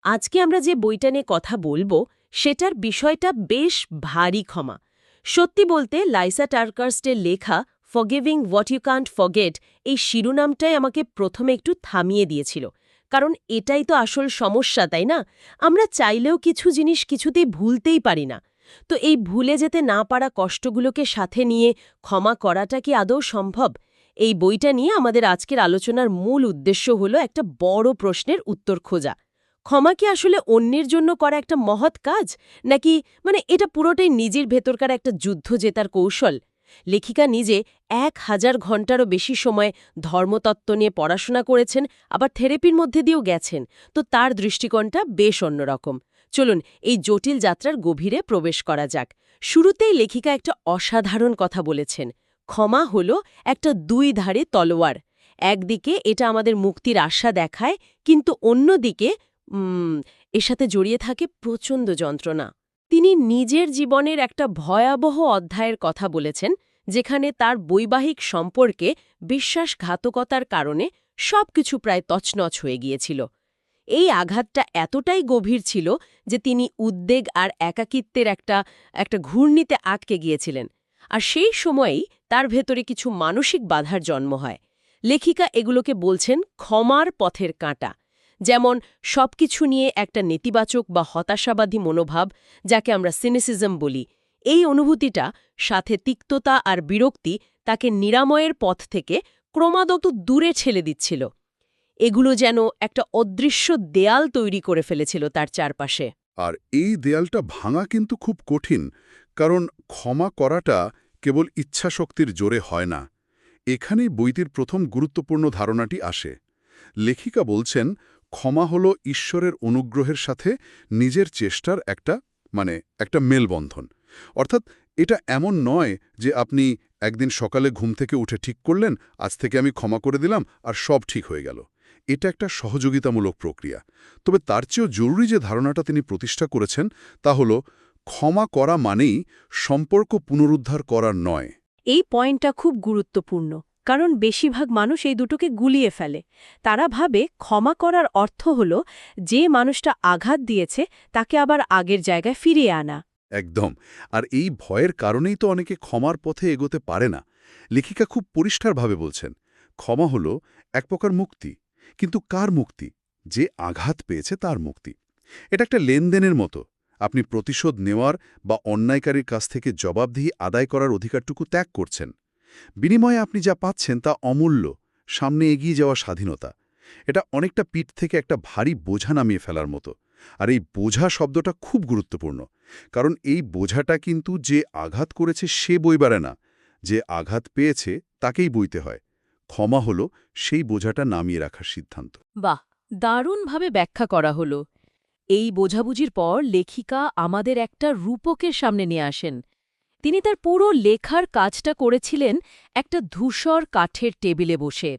আজকে আমরা যে বইটা নিয়ে কথা বলবো সেটার বিষয়টা বেশ ভারী ক্ষমা। সত্যি বলতে লাইসা টার্কার্স্টের লেখা forgiving what you can't forget এই শিরোনামটাই আমাকে প্রথমে একটু থামিয়ে দিয়েছিল। কারণ এটাই তো আসল সমস্যা, তাই না? আমরা চাইলেও কিছু জিনিস কিছুতেই ভুলতেই পারি না। তো এই ভুলে যেতে না পারা কষ্টগুলোকে সাথে নিয়ে ক্ষমা করাটা কি আদৌ সম্ভব? এই বইটা নিয়ে আমাদের আজকের আলোচনার মূল উদ্দেশ্য হলো একটা বড় প্রশ্নের উত্তর খোঁজা। ক্ষমা কি আসলে অন্যের জন্য করা একটা মহৎ কাজ, নাকি এটা পুরোটাই নিজের ভেতরকার একটা যুদ্ধ জেতার কৌশল? লেখিকা নিজে ১,০০০ ঘণ্টারও বেশি সময় ধর্মতত্ত্ব নিয়ে পড়াশোনা করেছেন, আবার থেরাপির মধ্যে দিয়েও গেছেন। তো তার দৃষ্টিকোণটা বেশ অন্যরকম। চলুন এই জটিল যাত্রার গভীরে প্রবেশ করা যাক। শুরুতেই লেখিকা একটা অসাধারণ কথা বলেছেন। ক্ষমা হলো একটা দুই ধারে তলোয়ার। একদিকে এটা আমাদের মুক্তির আশা দেখায়, কিন্তু অন্যদিকে এর সাথে জড়িয়ে থাকে প্রচণ্ড যন্ত্রণা। তিনি নিজের জীবনের একটা ভয়াবহ অধ্যায়ের কথা বলেছেন, যেখানে তার বৈবাহিক সম্পর্কে বিশ্বাসঘাতকতার কারণে সবকিছু প্রায় তছনছ হয়ে গিয়েছিল। এই আঘাতটা এতটাই গভীর ছিল যে তিনি উদ্বেগ আর একাকিত্বের একটা ঘূর্ণিতে আটকে গিয়েছিলেন। আর সেই সময়েই তার ভেতরে কিছু মানসিক বাধার জন্ম হয়। লেখিকা এগুলোকে বলছেন ক্ষমার পথের কাঁটা। যেমন সবকিছু নিয়ে একটা নেতিবাচক বা হতাশাবাদী মনোভাব, যাকে আমরা সিনিসিজম বলি। এই অনুভূতিটা সাথে তিক্ততা আর বিরক্তি তাকে নিরাময়ের পথ থেকে ক্রমাগত দূরে ঠেলে দিচ্ছিল। এগুলো যেন একটা অদৃশ্য দেয়াল তৈরি করে ফেলেছিল তার চারপাশে। আর এই দেয়ালটা ভাঙা কিন্তু খুব কঠিন, কারণ ক্ষমা করাটা কেবল ইচ্ছাশক্তির জোরে হয় না। এখানেই বইটির প্রথম গুরুত্বপূর্ণ ধারণাটি আসে। লেখিকা বলছেন, ক্ষমা হল ঈশ্বরের অনুগ্রহের সাথে নিজের চেষ্টার একটা মেলবন্ধন। অর্থাৎ এটা এমন নয় যে আপনি একদিন সকালে ঘুম থেকে উঠে ঠিক করলেন, আজ থেকে আমি ক্ষমা করে দিলাম আর সব ঠিক হয়ে গেল। এটা একটা সহযোগিতামূলক প্রক্রিয়া। তবে তার চেয়েও জরুরি যে ধারণাটা তিনি প্রতিষ্ঠা করেছেন তা হল, ক্ষমা করা মানেই সম্পর্ক পুনরুদ্ধার করার নয়। এই পয়েন্টটা খুব গুরুত্বপূর্ণ, কারণ বেশিরভাগ মানুষ এই দুটোকে গুলিয়ে ফেলে। তারা ভাবে ক্ষমা করার অর্থ হল যে মানুষটা আঘাত দিয়েছে তাকে আবার আগের জায়গায় ফিরিয়ে আনা। একদম। আর এই ভয়ের কারণেই তো অনেকে ক্ষমার পথে এগোতে পারে না। লেখিকা খুব পরিষ্কারভাবে বলছেন, ক্ষমা হল এক প্রকার মুক্তি। কিন্তু কার মুক্তি? যে আঘাত পেয়েছে তার মুক্তি। এটা একটা লেনদেনের মতো। আপনি প্রতিশোধ নেওয়ার বা অন্যায়কারীর কাছ থেকে জবাবদিহি আদায় করার অধিকারটুকু ত্যাগ করছেন। বিনিময়ে আপনি যা পাচ্ছেন তা অমূল্য, সামনে এগিয়ে যাওয়া স্বাধীনতা। এটা অনেকটা পিঠ থেকে একটা ভারী বোঝা নামিয়ে ফেলার মতো। আর এই বোঝা শব্দটা খুব গুরুত্বপূর্ণ, কারণ এই বোঝাটা কিন্তু যে আঘাত করেছে সে বইবারে না, যে আঘাত পেয়েছে তাকেই বইতে হয়। ক্ষমা হলো সেই বোঝাটা নামিয়ে রাখার সিদ্ধান্ত। বাহ, দারুণভাবে ব্যাখ্যা করা হলো। এই বোঝাবুঝির পর লেখিকা আমাদের একটা রূপকের সামনে নিয়ে আসেন। তিনি তার পুরো লেখার কাজটা করেছিলেন একটা ধূসর কাঠের টেবিলে বসে।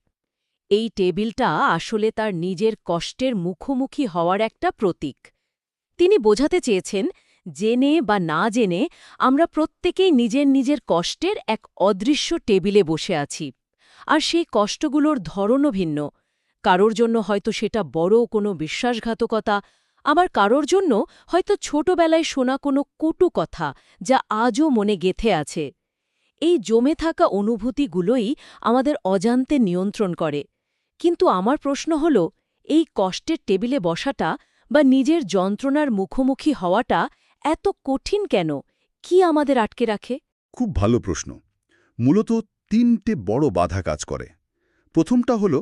এই টেবিলটা আসলে তার নিজের কষ্টের মুখোমুখি হওয়ার একটা প্রতীক। তিনি বোঝাতে চেয়েছেন, জেনে বা না জেনে আমরা প্রত্যেকেই নিজের নিজের কষ্টের এক অদৃশ্য টেবিলে বসে আছি। আর সেই কষ্টগুলোর ধরনও ভিন্ন। কারোর জন্য হয়তো সেটা বড় কোনো বিশ্বাসঘাতকতা, আবার কারোর জন্য হয়তো ছোটবেলায় শোনা কোনো কটু কথা, যা আজও মনে গেঁথে আছে। এই জমে থাকা অনুভূতিগুলোই আমাদের অজান্তে নিয়ন্ত্রণ করে। কিন্তু আমার প্রশ্ন হল, এই কষ্টের টেবিলে বসাটা বা নিজের যন্ত্রণার মুখোমুখি হওয়াটা এত কঠিন কেন? কি আমাদের আটকে রাখে? খুব ভালো প্রশ্ন। মূলত ৩টে বড় বাধা কাজ করে। প্রথমটা হলো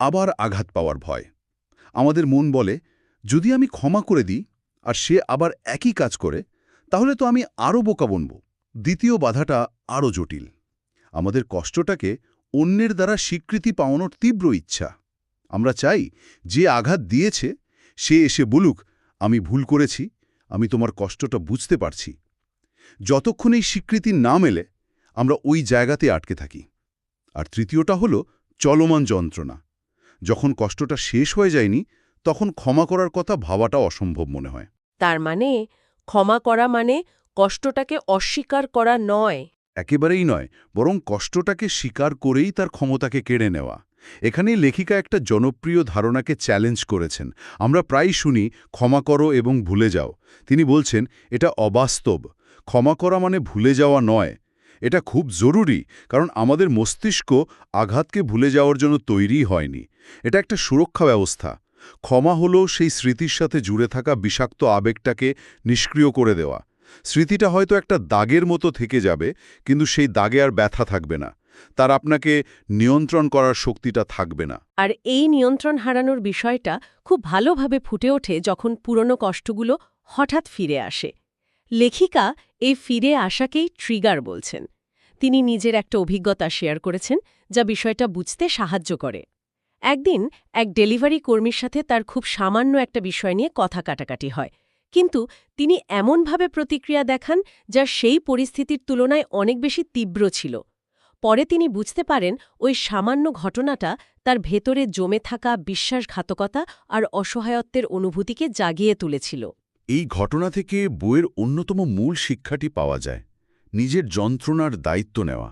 আবার আঘাত পাওয়ার ভয়। আমাদের মন বলে, যদি আমি ক্ষমা করে দিই আর সে আবার একই কাজ করে, তাহলে তো আমি আরও বোকা বনব। দ্বিতীয় বাধাটা আরও জটিল। আমাদের কষ্টটাকে অন্যের দ্বারা স্বীকৃতি পাওয়ানোর তীব্র ইচ্ছা। আমরা চাই যে আঘাত দিয়েছে সে এসে বলুক, আমি ভুল করেছি, আমি তোমার কষ্টটা বুঝতে পারছি। যতক্ষণ এই স্বীকৃতি না মেলে আমরা ওই জায়গাতে আটকে থাকি। আর তৃতীয়টা হলো চলমান যন্ত্রণা। যখন কষ্টটা শেষ হয়ে যায়নি, তখন ক্ষমা করার কথা ভাবাটা অসম্ভব মনে হয়। তার মানে ক্ষমা করা মানে কষ্টটাকে অস্বীকার করা নয়। একেবারেই নয়, বরং কষ্টটাকে স্বীকার করেই তার ক্ষমতাকে কেড়ে নেওয়া। এখানেই লেখিকা একটা জনপ্রিয় ধারণাকে চ্যালেঞ্জ করেছেন। আমরা প্রায়ই শুনি ক্ষমা করো এবং ভুলে যাও। তিনি বলছেন এটা অবাস্তব। ক্ষমা করা মানে ভুলে যাওয়া নয়। এটা খুব জরুরি, কারণ আমাদের মস্তিষ্ক আঘাতকে ভুলে যাওয়ার জন্য তৈরি হয়নি। এটা একটা সুরক্ষা ব্যবস্থা। ক্ষমা হলো সেই স্মৃতির সাথে জুড়ে থাকা বিষাক্ত আবেগটাকে নিষ্ক্রিয় করে দেওয়া। স্মৃতিটা হয়তো একটা দাগের মতো থেকে যাবে, কিন্তু সেই দাগে আর ব্যথা থাকবে না। তার আপনাকে নিয়ন্ত্রণ করার শক্তিটা থাকবে না। আর এই নিয়ন্ত্রণ হারানোর বিষয়টা খুব ভালোভাবে ফুটে ওঠে যখন পুরনো কষ্টগুলো হঠাৎ ফিরে আসে। লেখিকা এই ফিরে আসাকেই ট্রিগার বলছেন। তিনি নিজের একটা অভিজ্ঞতা শেয়ার করেছেন, যা বিষয়টা বুঝতে সাহায্য করে। একদিন এক ডেলিভারি কর্মীর সাথে তার খুব সামান্য একটা বিষয় নিয়ে কথা কাটাকাটি হয়, কিন্তু তিনি এমনভাবে প্রতিক্রিয়া দেখান যা সেই পরিস্থিতির তুলনায় অনেক বেশি তীব্র ছিল। পরে তিনি বুঝতে পারেন ওই সামান্য ঘটনাটা তার ভেতরে জমে থাকা বিশ্বাসঘাতকতা আর অসহায়ত্বের অনুভূতিকে জাগিয়ে তুলেছিল। এই ঘটনা থেকে বইয়ের অন্যতম মূল শিক্ষাটি পাওয়া যায়, নিজের যন্ত্রণার দায়িত্ব নেওয়া।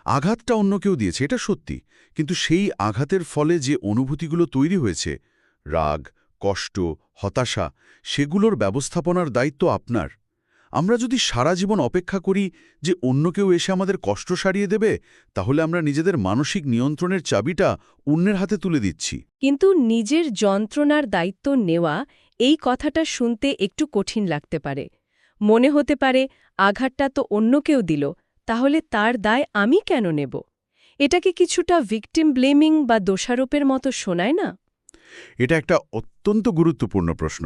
আঘাতটা অন্য কেউ দিয়েছে, এটা সত্যি, কিন্তু সেই আঘাতের ফলে যে অনুভূতিগুলো তৈরি হয়েছে, রাগ, কষ্ট, হতাশা, সেগুলোর ব্যবস্থাপনার দায়িত্ব আপনার। আমরা যদি সারা জীবন অপেক্ষা করি যে অন্য কেউ এসে আমাদের কষ্ট সারিয়ে দেবে, তাহলে আমরা নিজেদের মানসিক নিয়ন্ত্রণের চাবিটা অন্যের হাতে তুলে দিচ্ছি। কিন্তু নিজের যন্ত্রণার দায়িত্ব নেওয়া, এই কথাটা শুনতে একটু কঠিন লাগতে পারে। মনে হতে পারে আঘাতটা তো অন্য কেউ দিল, তাহলে তার দায় আমি কেন নেব? এটাকে কিছুটা ভিকটিম ব্লেমিং বা দোষারোপের মতো শোনায় না? এটা একটা অত্যন্ত গুরুত্বপূর্ণ প্রশ্ন,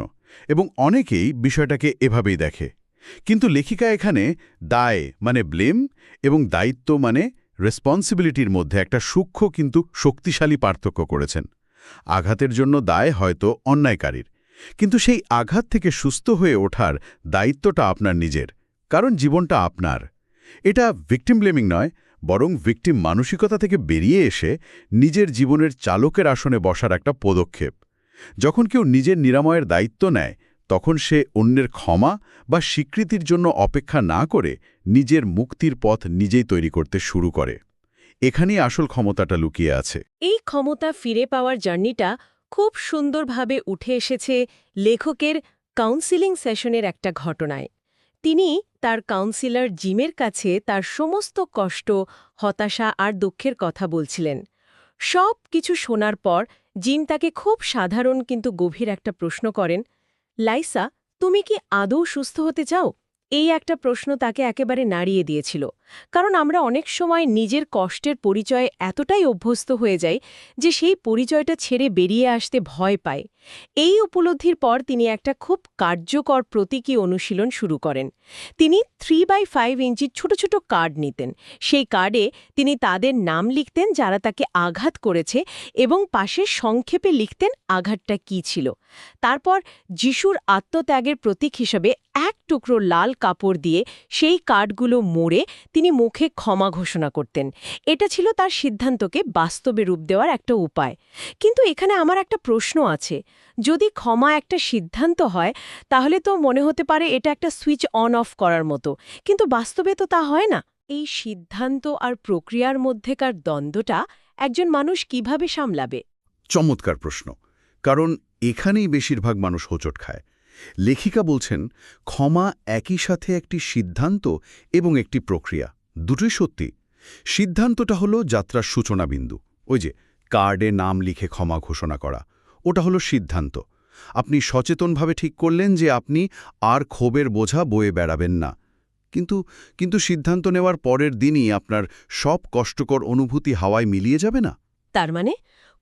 এবং অনেকেই বিষয়টাকে এভাবেই দেখে। কিন্তু লেখিকা এখানে দায় মানে ব্লেম এবং দায়িত্ব মানে রেসপন্সিবিলিটির মধ্যে একটা সূক্ষ্ম কিন্তু শক্তিশালী পার্থক্য করেছেন। আঘাতের জন্য দায় হয়তো অন্যায়কারীর, কিন্তু সেই আঘাত থেকে সুস্থ হয়ে ওঠার দায়িত্বটা আপনার নিজের, কারণ জীবনটা আপনার। এটা ভিকটিম ব্লেমিং নয়, বরং ভিকটিম মানসিকতা থেকে বেরিয়ে এসে নিজের জীবনের চালকের আসনে বসার একটা পদক্ষেপ। যখন কেউ নিজের নিরাময়ের দায়িত্ব নেয়, তখন সে অন্যের ক্ষমা বা স্বীকৃতির জন্য অপেক্ষা না করে নিজের মুক্তির পথ নিজেই তৈরি করতে শুরু করে। এখানেই আসল ক্ষমতাটা লুকিয়ে আছে। এই ক্ষমতা ফিরে পাওয়ার জার্নিটা খুব সুন্দরভাবে উঠে এসেছে লেখকের কাউন্সিলিং সেশনের একটা ঘটনায়। তিনি তার কাউন্সিলর জিমের কাছে তার সমস্ত কষ্ট, হতাশা আর দুঃখের কথা বলছিলেন। সব কিছু শোনার পর জিম তাকে খুব সাধারণ কিন্তু গভীর একটা প্রশ্ন করেন, লাইসা, তুমি কি আদৌ সুস্থ হতে চাও? এই একটা প্রশ্ন তাকে একেবারে নাড়িয়ে দিয়েছিল, কারণ আমরা অনেক সময় নিজের কষ্টের পরিচয়ে এতটাই অভ্যস্ত হয়ে যাই যে সেই পরিচয়টা ছেড়ে বেরিয়ে আসতে ভয় পায়। এই উপলব্ধির পর তিনি একটা খুব কার্যকর প্রতীকী অনুশীলন শুরু করেন। তিনি 3x5 ইঞ্চির ছোট ছোট কার্ড নিতেন। সেই কার্ডে তিনি তাদের নাম লিখতেন যারা তাকে আঘাত করেছে, এবং পাশে সংক্ষেপে লিখতেন আঘাতটা কী ছিল। তারপর যিশুর আত্মত্যাগের প্রতীক হিসেবে এক টুকরো লাল কাপড় দিয়ে সেই কার্ডগুলো মোড়ে তিনি মুখে ক্ষমা ঘোষণা করতেন। এটা ছিল তার সিদ্ধান্তকে বাস্তবে রূপ দেওয়ার একটা উপায়। কিন্তু এখানে আমার একটা প্রশ্ন আছে, যদি ক্ষমা একটা সিদ্ধান্ত হয়, তাহলে তো মনে হতে পারে এটা একটা সুইচ অন অফ করার মতো, কিন্তু বাস্তবে তো তা হয় না। এই সিদ্ধান্ত আর প্রক্রিয়ার মধ্যেকার দ্বন্দ্বটা একজন মানুষ কিভাবে সামলাবে? চমৎকার প্রশ্ন, কারণ এখানেই বেশিরভাগ মানুষ হোঁচট খায়। লেখিকা বলছেন, ক্ষমা একই সাথে একটি সিদ্ধান্ত এবং একটি প্রক্রিয়া, দুটোই সত্যি। সিদ্ধান্তটা হলো যাত্রার সূচনা বিন্দু, ওই যে কার্ডে নাম লিখে ক্ষমা ঘোষণা করা, ওটা হলো সিদ্ধান্ত। আপনি সচেতনভাবে ঠিক করলেন যে আপনি আর ক্ষোভের বোঝা বয়ে বেড়াবেন না। কিন্তু সিদ্ধান্ত নেওয়ার পরের দিনই আপনার সব কষ্টকর অনুভূতি হাওয়ায় মিলিয়ে যাবে না। তার মানে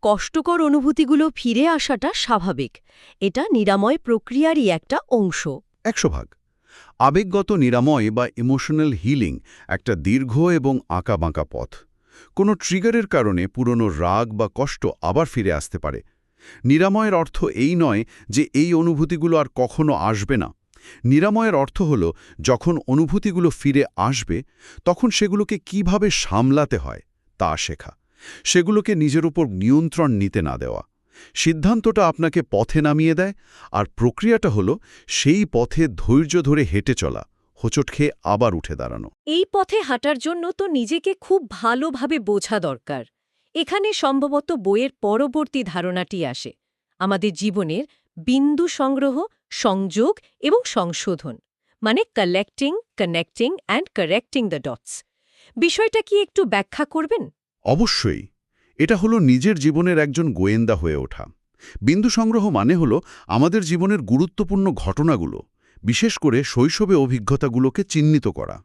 কষ্টকর অনুভূতিগুলো ফিরে আসাটা স্বাভাবিক, এটা নিরাময় প্রক্রিয়ারই একটা অংশ। 100%। আবেগগত নিরাময় বা ইমোশনাল হিলিং একটা দীর্ঘ এবং আঁকাবাঁকা পথ। কোনো ট্রিগারের কারণে পুরনো রাগ বা কষ্ট আবার ফিরে আসতে পারে। নিরাময়ের অর্থ এই নয় যে এই অনুভূতিগুলো আর কখনো আসবে না। নিরাময়ের অর্থ হল যখন অনুভূতিগুলো ফিরে আসবে, তখন সেগুলোকে কিভাবে সামলাতে হয় তা শেখা, সেগুলোকে নিজের উপর নিয়ন্ত্রণ নিতে না দেওয়া। সিদ্ধান্তটা আপনাকে পথে নামিয়ে দেয়, আর প্রক্রিয়াটা হলো সেই পথে ধৈর্য ধরে হেঁটে চলা, হোঁচট খেয়ে আবার উঠে দাঁড়ানো। এই পথে হাঁটার জন্য তো নিজেকে খুব ভালোভাবে বোঝা দরকার। এখানে সম্ভবত বইয়ের পরবর্তী ধারণাটি আসে আমাদের জীবনের বিন্দু সংগ্রহ, সংযোগ এবং সংশোধন, মানে collecting, connecting and correcting the dots. বিষয়টা কি একটু ব্যাখ্যা করবেন? অবশ্যই। এটা হলো নিজের জীবনের একজন গোয়েন্দা হয়ে ওঠা। বিন্দু সংগ্রহ মানে হলো আমাদের জীবনের গুরুত্বপূর্ণ ঘটনাগুলো, বিশেষ করে শৈশবে অভিজ্ঞতাগুলোকে চিহ্নিত করা।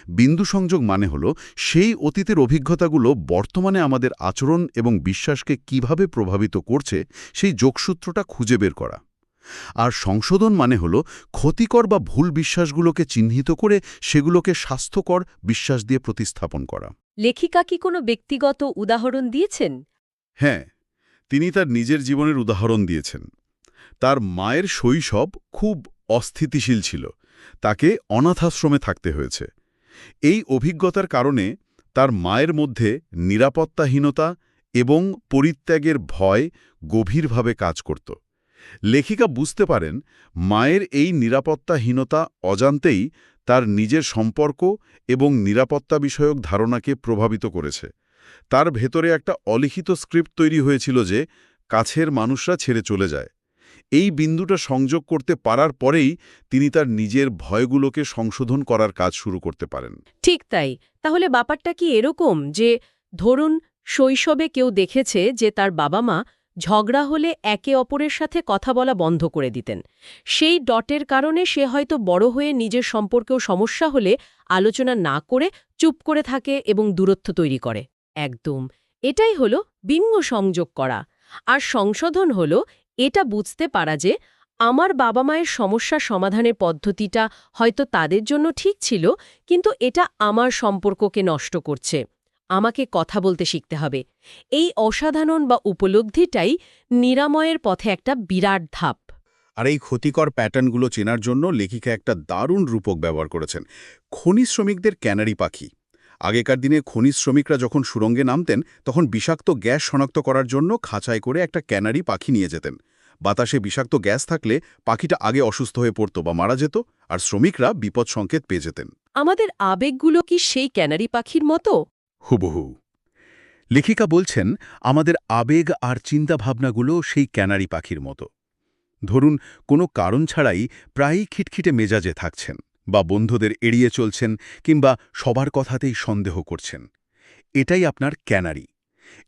বিন্দু সংযোগ মানে হলো সেই অতীতের অভিজ্ঞতাগুলো বর্তমানে আমাদের আচরণ এবং বিশ্বাসকে কিভাবে প্রভাবিত করছে সেই যোগসূত্রটা খুঁজে বের করা। আর সংশোধন মানে হলো ক্ষতিকর বা ভুল বিশ্বাসগুলোকে চিহ্নিত করে সেগুলোকে স্বাস্থ্যকর বিশ্বাস দিয়ে প্রতিস্থাপন করা। লেখিকা কি কোনো ব্যক্তিগত উদাহরণ দিয়েছেন? হ্যাঁ, তিনি তার নিজের জীবনের উদাহরণ দিয়েছেন। তার মায়ের শৈশব খুব অস্থিতিশীল ছিল, তাকে অনাথাশ্রমে থাকতে হয়েছে। এই অভিজ্ঞতার কারণে তার মায়ের মধ্যে নিরাপত্তাহীনতা এবং পরিত্যাগের ভয় গভীরভাবে কাজ করত। লেখিকা বুঝতে পারেন মায়ের এই নিরাপত্তাহীনতা অজান্তেই তার নিজের সম্পর্ক এবং নিরাপত্তা বিষয়ক ধারণাকে প্রভাবিত করেছে। তার ভেতরে একটা অলিখিত স্ক্রিপ্ট তৈরি হয়েছিল যে কাছের মানুষরা ছেড়ে চলে যায়। এই বিন্দুটা সংযোগ করতে পারার পরেই তিনি তার নিজের ভয়গুলোকে সংশোধন করার কাজ শুরু করতে পারেন। ঠিক তাই। তাহলে ব্যাপারটা কি এরকম যে ধরুন শৈশবে কেউ দেখেছে যে তার বাবা-মা ঝগড়া হলে একে অপরের সাথে কথা বলা বন্ধ করে দিতেন। সেই ডটের কারণে সে হয়তো বড় হয়ে নিজের সম্পর্কেও সমস্যা হলে আলোচনা না করে চুপ করে থাকে এবং দূরত্ব তৈরি করে। একদম। এটাই হলো বিঙ্গ সংযোগ করা। আর সংশোধন হলো এটা বুঝতে পারা যে আমার বাবা-মায়ের সমস্যা সমাধানের পদ্ধতিটা হয়তো তাদের জন্য ঠিক ছিল, কিন্তু এটা আমার সম্পর্ককে নষ্ট করছে। আমাকে কথা বলতে শিখতে হবে। এই অসাধারণ বা উপলব্ধিটাই নিরাময়ের পথে একটা বিরাট ধাপ। আর এই ক্ষতিকর প্যাটার্নগুলো চেনার জন্য লেখিকা একটা দারুণ রূপক ব্যবহার করেছেন, খনি শ্রমিকদের ক্যানারি পাখি। আগেকার দিনে খনি শ্রমিকরা যখন সুড়ঙ্গে নামতেন তখন বিষাক্ত গ্যাস শনাক্ত করার জন্য খাঁচায় করে একটা ক্যানারি পাখি নিয়ে যেতেন। বাতাসে বিষাক্ত গ্যাস থাকলে পাখিটা আগে অসুস্থ হয়ে পড়ত বা মারা যেত, আর শ্রমিকরা বিপদ সংকেত পেয়ে যেতেন। আমাদের আবেগগুলো কি সেই ক্যানারি পাখির মতো? হুবহু। লেখিকা বলছেন আমাদের আবেগ আর চিন্তাভাবনাগুলো সেই ক্যানারি পাখির মতো। ধরুন কোনো কারণ ছাড়াই প্রায়ই খিটখিটে মেজাজে থাকছেন, বা বন্ধুদের এড়িয়ে চলছেন, কিংবা সবার কথাতেই সন্দেহ করছেন। এটাই আপনার ক্যানারি।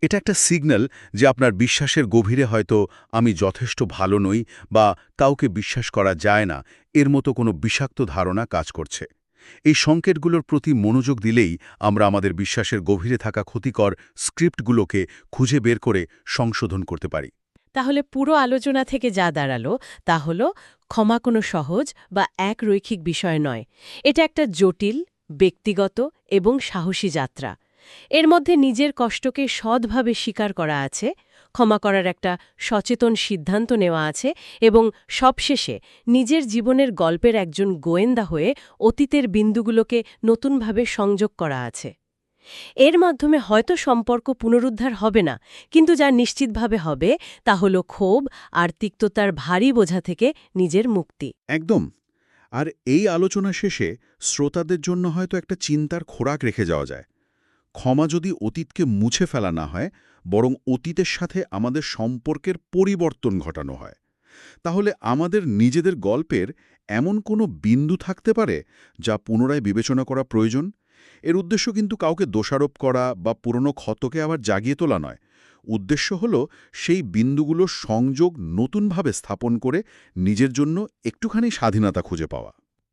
এটা একটা সিগন্যাল যে আপনার বিশ্বাসের গভীরে হয়তো আমি যথেষ্ট ভালো নই বা কাউকে বিশ্বাস করা যায় না এর মতো কোনো বিষাক্ত ধারণা কাজ করছে। এই সংকেতগুলোর প্রতি মনোযোগ দিলেই আমরা আমাদের বিশ্বাসের গভীরে থাকা ক্ষতিকর স্ক্রিপ্টগুলোকে খুঁজে বের করে সংশোধন করতে পারি। তাহলে পুরো আলোচনা থেকে যা দাঁড়ালো তা হলো ক্ষমা কোনো সহজ বা এক রৈখিক বিষয় নয়। এটা একটা জটিল, ব্যক্তিগত এবং সাহসী যাত্রা। এর মধ্যে নিজের কষ্টকে সৎভাবে স্বীকার করা আছে, ক্ষমা করার একটা সচেতন সিদ্ধান্ত নেওয়া আছে এবং সবশেষে নিজের জীবনের গল্পের একজন গোয়েন্দা হয়ে অতীতের বিন্দুগুলোকে নতুনভাবে সংযোগ করা আছে। এর মাধ্যমে হয়তো সম্পর্ক পুনরুদ্ধার হবে না, কিন্তু যা নিশ্চিতভাবে হবে তা হলো ক্ষোভ আর তিক্ততার ভারী বোঝা থেকে নিজের মুক্তি। একদম। আর এই আলোচনা শেষে শ্রোতাদের জন্য হয়তো একটা চিন্তার খোরাক রেখে যাওয়া যায়। ক্ষমা যদি অতীতকে মুছে ফেলা না হয়, বরং অতীতের সাথে আমাদের সম্পর্কের পরিবর্তন ঘটানো হয়, তাহলে আমাদের নিজেদের গল্পের এমন কোনো বিন্দু থাকতে পারে যা পুনরায় বিবেচনা করা প্রয়োজন। এর উদ্দেশ্য কিন্তু কাউকে দোষারোপ করা বা পুরনো ক্ষতকে আবার জাগিয়ে তোলা নয়। উদ্দেশ্য হল সেই বিন্দুগুলোর সংযোগ নতুনভাবে স্থাপন করে নিজের জন্য একটুখানি স্বাধীনতা খুঁজে পাওয়া।